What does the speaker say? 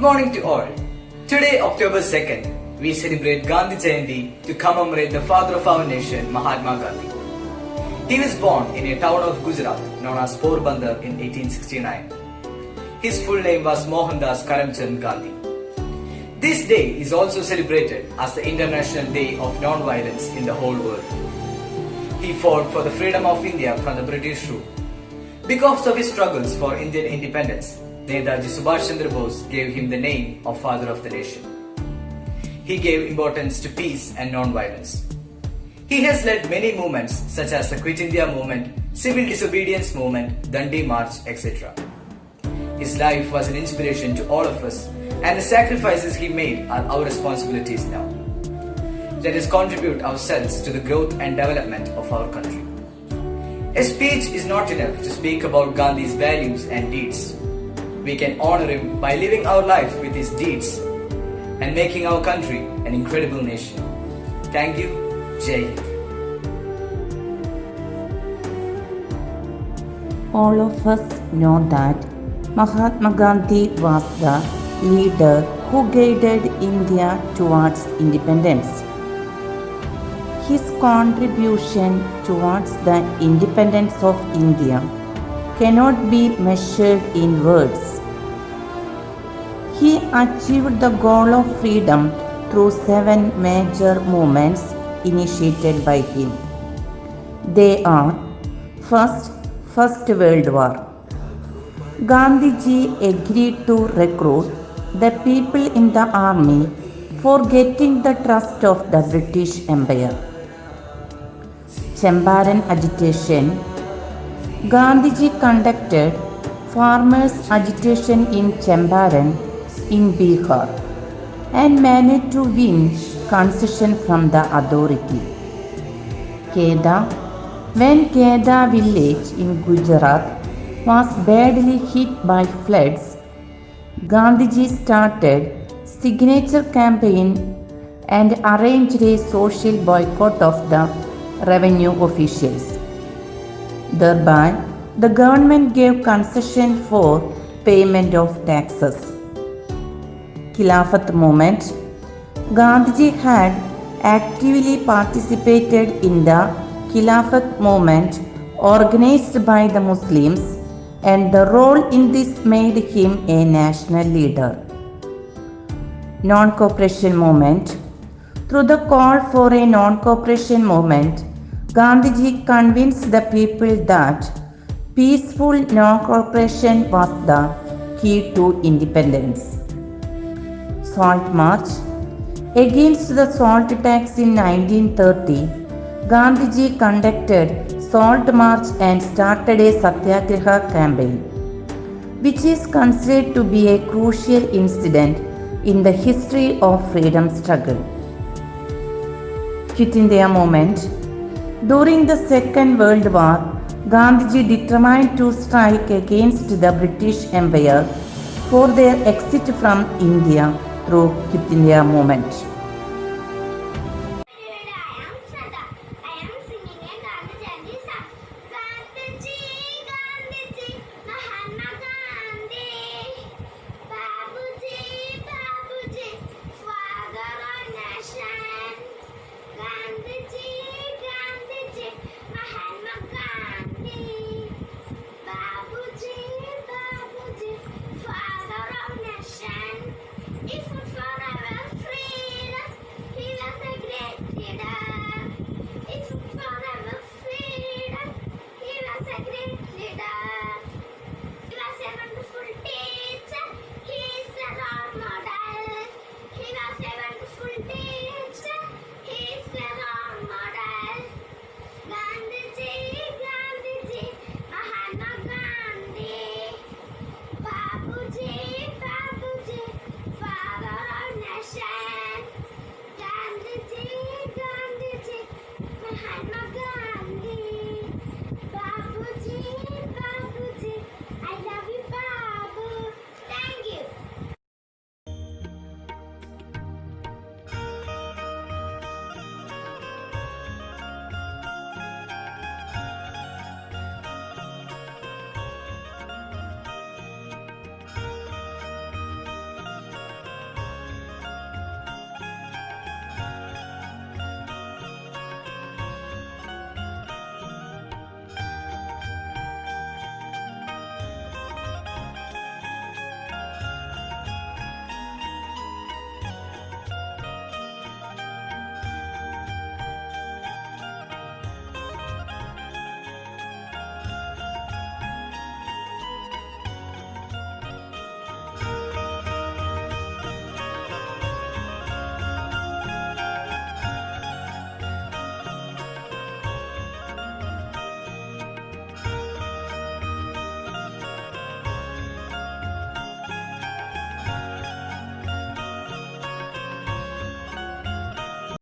morning to all. Today, October 2nd, we celebrate Gandhi Jayanti to commemorate the father of our nation, Mahatma Gandhi. He was born in a town of Gujarat known as Porbandar in 1869. His full name was Mohandas Karamchand Gandhi. This day is also celebrated as the International Day of Non-Violence in the whole world. He fought for the freedom of India from the British rule. Because of his struggles for Indian independence, Netaji Subhash Chandra Bose gave him the name of Father of the Nation. He gave importance to peace and non-violence. He has led many movements such as the Quit India movement, Civil Disobedience movement, Dandi March, etc. His life was an inspiration to all of us, and the sacrifices he made are our responsibilities now. Let us contribute ourselves to the growth and development of our country. A speech is not enough to speak about Gandhi's values and deeds. We can honor him by living our life with his deeds and making our country an incredible nation. Thank you. Jai Hind. All of us know that Mahatma Gandhi was the leader who guided India towards independence. His contribution towards the independence of India cannot be measured in words. He achieved the goal of freedom through 7 major movements initiated by him. They are: First World War. Gandhiji agreed to recruit the people in the army for getting the trust of the British Empire. Champaran agitation. Gandhiji conducted farmers' agitation in Champaran in Bihar and managed to win concession from the authority. Kheda. When Kheda village in Gujarat was badly hit by floods, Gandhiji started signature campaign and arranged a social boycott of the revenue officials. Thereby, the government gave concession for payment of taxes. Khilafat movement. Gandhiji had actively participated in the Khilafat movement organized by the Muslims, and the role in this made him a national leader. Non-cooperation movement. Through the call for a non-cooperation movement, Gandhiji convinced the people that peaceful non-cooperation was the key to independence. Salt March. Against the salt tax in 1930, Gandhiji conducted Salt March and started a Satyagraha campaign, which is considered to be a crucial incident in the history of freedom struggle. Quit India movement. During the Second World War, Gandhiji determined to strike against the British Empire for their exit from India through Quit India movement.